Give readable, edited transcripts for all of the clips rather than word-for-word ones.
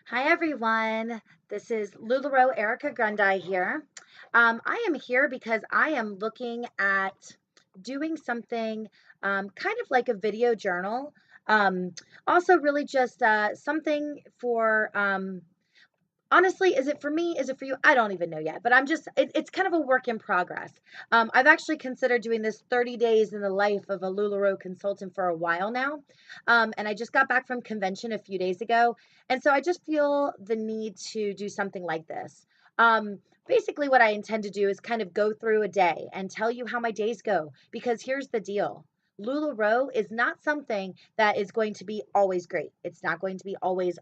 Hi, everyone. This is Lularoe Erica Grundy here. I am here because I am looking at doing something kind of like a video journal. Um, Also, really just something for honestly, is it for me? Is it for you? I don't even know yet, but it's kind of a work in progress. I've actually considered doing this 30 days in the life of a Lularoe consultant for a while now. And I just got back from convention a few days ago. And so I just feel the need to do something like this. Basically, what I intend to do is kind of go through a day and tell you how my days go. Because here's the deal. Lularoe is not something that is going to be always great. It's not going to be always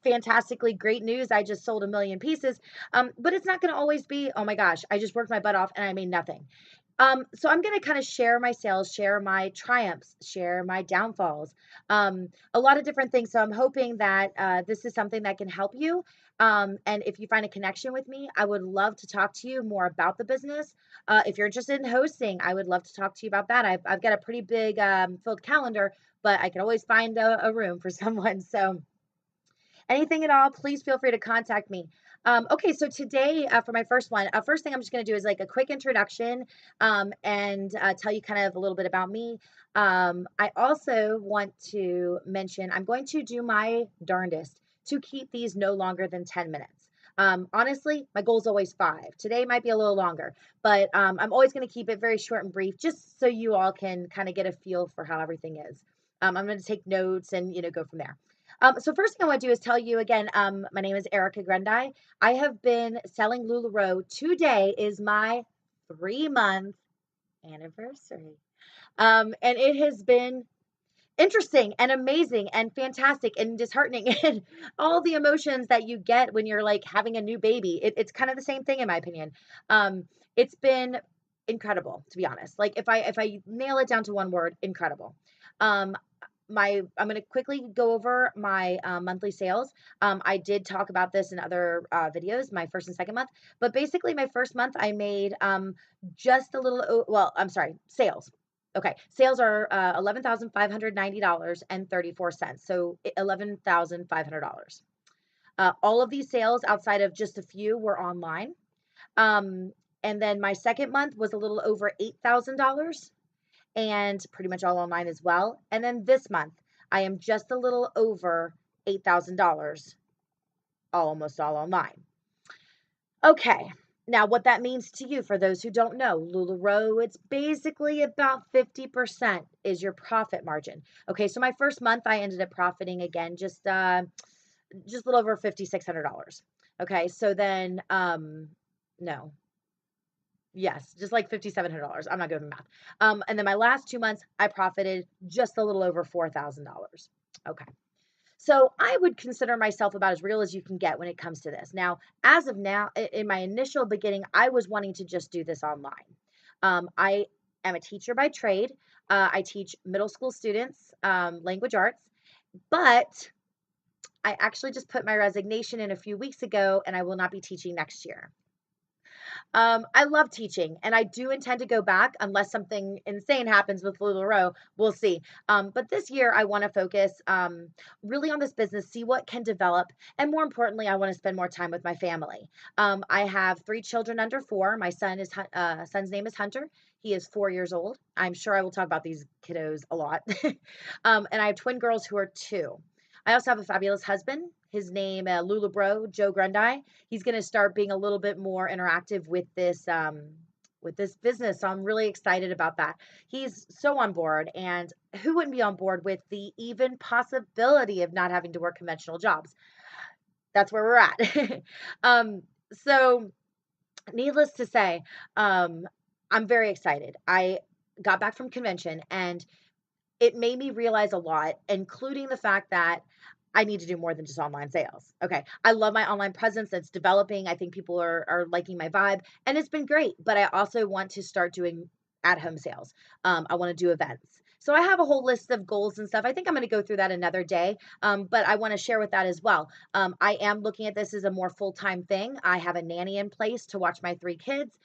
fantastically great news. I just sold a million pieces. But it's not going to always be, oh my gosh, I just worked my butt off and I made nothing. So I'm going to kind of share my sales, share my triumphs, share my downfalls, a lot of different things. So I'm hoping that this is something that can help you. And if you find a connection with me, I would love to talk to you more about the business. If you're interested in hosting, I would love to talk to you about that. I've got a pretty big filled calendar, but I can always find a room for someone. So anything at all, please feel free to contact me. Okay, so today for my first one, first thing I'm just going to do is like a quick introduction and tell you kind of a little bit about me. I also want to mention I'm going to do my darndest to keep these no longer than 10 minutes. Honestly, my goal is always 5. Today might be a little longer, but I'm always going to keep it very short and brief just so you all can kind of get a feel for how everything is. I'm going to take notes and go from there. So first thing I want to do is tell you again, my name is Erica Grundy. I have been selling Lularoe. Today is my 3-month anniversary. And it has been interesting and amazing and fantastic and disheartening and all the emotions that you get when you're like having a new baby. It's kind of the same thing in my opinion. It's been incredible, to be honest. Like if I nail it down to one word, incredible. Um, I'm going to quickly go over my monthly sales. I did talk about this in other videos, my first and second month, but basically my first month I made just a little, well, I'm sorry, sales. Okay, sales are $11,590 and 34 cents, so $11,500. All of these sales, outside of just a few, were online. Um, and then my second month was a little over $8,000 and pretty much all online as well. And then this month, I am just a little over $8,000, almost all online. Okay. Now, what that means to you, for those who don't know, Lularoe, it's basically about 50% is your profit margin. Okay, so my first month, I ended up profiting again, just a little over $5,600. Okay, so then, no, yes, just like $5,700. I'm not good with math. And then my last 2 months, I profited just a little over $4,000. Okay. So I would consider myself about as real as you can get when it comes to this. Now, as of now, in my initial beginning, I was wanting to just do this online. I am a teacher by trade. I teach middle school students language arts, but I actually just put my resignation in a few weeks ago, and I will not be teaching next year. I love teaching, and I do intend to go back unless something insane happens with Lularoe. We'll see. But this year, I want to focus really on this business, see what can develop, and more importantly, I want to spend more time with my family. I have 3 children under 4. My son's name is Hunter. He is 4 years old. I'm sure I will talk about these kiddos a lot. And I have twin girls who are 2. I also have a fabulous husband. His name, Lulabro, Joe Grundy. He's going to start being a little bit more interactive with this business. So I'm really excited about that. He's so on board, and who wouldn't be on board with the even possibility of not having to work conventional jobs? That's where we're at. So needless to say, I'm very excited. I got back from convention and it made me realize a lot, including the fact that I need to do more than just online sales. Okay. I love my online presence that's developing. I think people are liking my vibe and it's been great, but I also want to start doing at home sales. I want to do events. So I have a whole list of goals and stuff. I think I'm going to go through that another day. But I want to share with that as well. I am looking at this as a more full-time thing. I have a nanny in place to watch my 3 kids.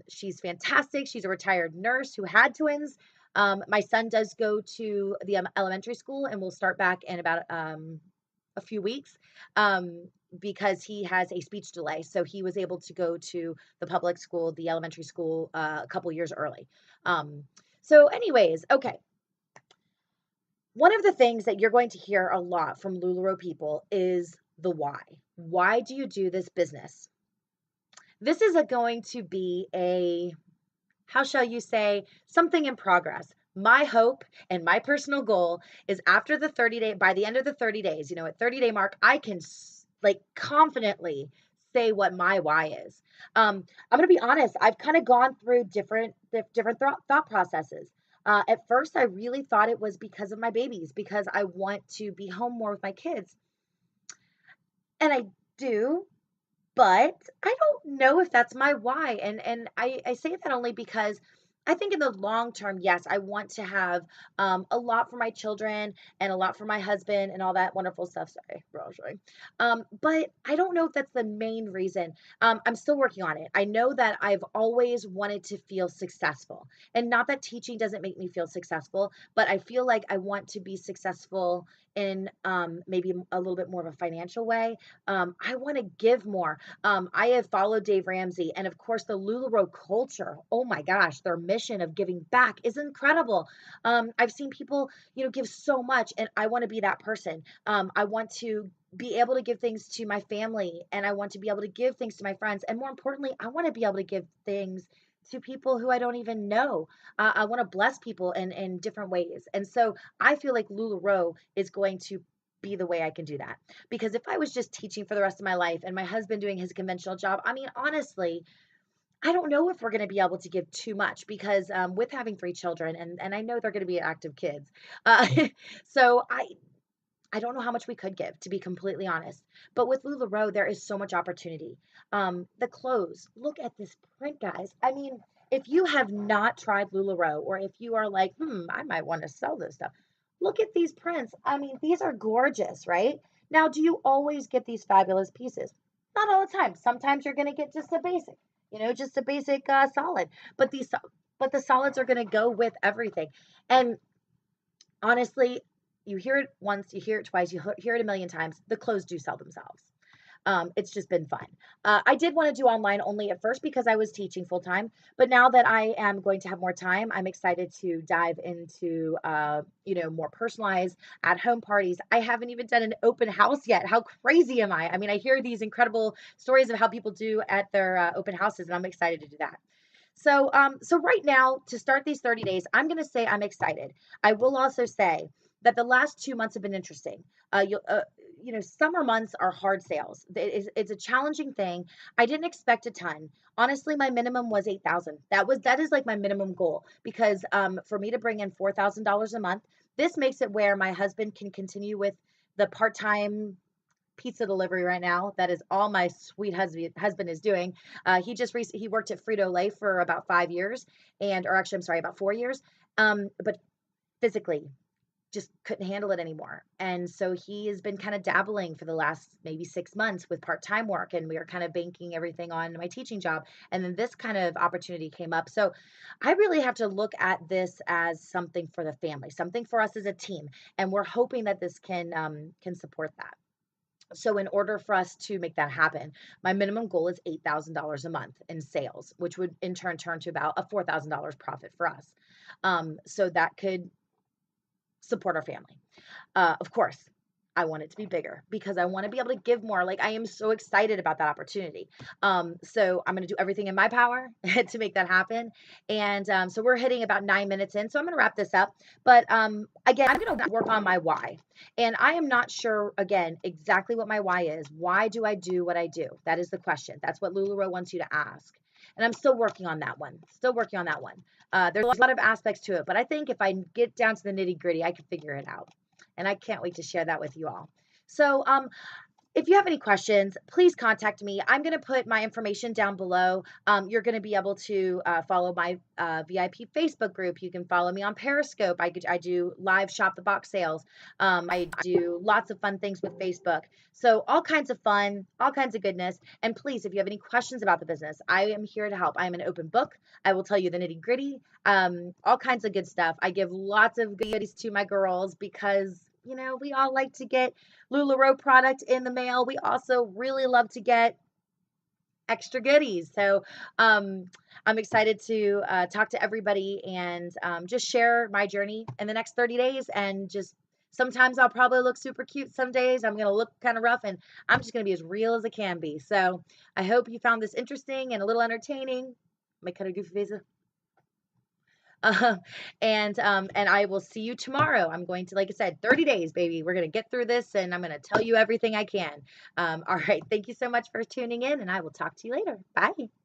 She's fantastic. She's a retired nurse who had twins. My son does go to the elementary school and will start back in about a few weeks, um, because he has a speech delay. So he was able to go to the public school, the elementary school, a couple years early. Um, so, anyways, okay. One of the things that you're going to hear a lot from Lularoe people is the why. Why do you do this business? This is going to be a, how shall you say, something in progress. My hope and my personal goal is after the 30 day, by the end of the 30 days, at 30-day mark, I can like confidently say what my why is. I'm going to be honest. I've kind of gone through different thought processes. At first, I really thought it was because of my babies, because I want to be home more with my kids. And I do, but I don't know if that's my why. And I say that only because I think in the long term, yes, I want to have a lot for my children and a lot for my husband and all that wonderful stuff. Sorry, we're all showing. But I don't know if that's the main reason. I'm still working on it. I know that I've always wanted to feel successful, and not that teaching doesn't make me feel successful, but I feel like I want to be successful in maybe a little bit more of a financial way. I want to give more. I have followed Dave Ramsey, and of course, the Lularoe culture. Oh my gosh, their mission of giving back is incredible. I've seen people, give so much, and I want to be that person. I want to be able to give things to my family, and I want to be able to give things to my friends, and more importantly, I want to be able to give things to people who I don't even know. I want to bless people in different ways, and so I feel like Lularoe is going to be the way I can do that. Because if I was just teaching for the rest of my life and my husband doing his conventional job, I mean, honestly, I don't know if we're going to be able to give too much because with having three children, and I know they're going to be active kids, uh, so I don't know how much we could give, to be completely honest. But with Lularoe, there is so much opportunity. The clothes, look at this print, guys. I mean, if you have not tried Lularoe, or if you are like, I might want to sell this stuff, look at these prints. I mean, these are gorgeous, right? Now, do you always get these fabulous pieces? Not all the time. Sometimes you're going to get just a basic, just a basic solid. But but the solids are going to go with everything. And honestly, you hear it once, you hear it twice, hear it a million times. The clothes do sell themselves. It's just been fun. I did want to do online only at first because I was teaching full time, but now that I am going to have more time, I'm excited to dive into, more personalized at home parties. I haven't even done an open house yet. How crazy am I? I mean, I hear these incredible stories of how people do at their open houses, and I'm excited to do that. So right now, to start these 30 days, I'm going to say I'm excited. I will also say that the last 2 months have been interesting. Summer months are hard sales. It's a challenging thing. I didn't expect a ton. Honestly, my minimum was 8,000. That is like my minimum goal because for me to bring in $4,000 a month, this makes it where my husband can continue with the part-time pizza delivery right now. That is all my sweet husband is doing. He worked at Frito-Lay for about 5 years, or actually, I'm sorry, about 4 years. But physically, just couldn't handle it anymore. And so he has been kind of dabbling for the last maybe 6 months with part-time work, and we are kind of banking everything on my teaching job. And then this kind of opportunity came up. So I really have to look at this as something for the family, something for us as a team. And we're hoping that this can support that. So in order for us to make that happen, my minimum goal is $8,000 a month in sales, which would in turn to about a $4,000 profit for us. So that could support our family. Of course, I want it to be bigger because I want to be able to give more. Like I am so excited about that opportunity. So I'm going to do everything in my power to make that happen. And so we're hitting about 9 minutes in. So I'm going to wrap this up. But again, I'm going to work on my why. And I am not sure, again, exactly what my why is. Why do I do what I do? That is the question. That's what Lularoe wants you to ask. And I'm still working on that one. Still working on that one. There's a lot of aspects to it, but I think if I get down to the nitty gritty, I can figure it out. And I can't wait to share that with you all. So, if you have any questions, please contact me. I'm going to put my information down below. You're going to be able to follow my VIP Facebook group. You can follow me on Periscope. I do live shop the box sales. I do lots of fun things with Facebook. So all kinds of fun, all kinds of goodness. And please, if you have any questions about the business, I am here to help. I am an open book. I will tell you the nitty gritty, all kinds of good stuff. I give lots of goodies to my girls because You know, we all like to get Lularoe product in the mail. We also really love to get extra goodies. So I'm excited to talk to everybody and just share my journey in the next 30 days. And just sometimes I'll probably look super cute. Some days I'm going to look kind of rough, and I'm just going to be as real as it can be. So I hope you found this interesting and a little entertaining. May cut a goofy face. Uh, and I will see you tomorrow. I'm going to, like I said, 30 days, baby. We're going to get through this, and I'm going to tell you everything I can. All right. Thank you so much for tuning in, and I will talk to you later. Bye.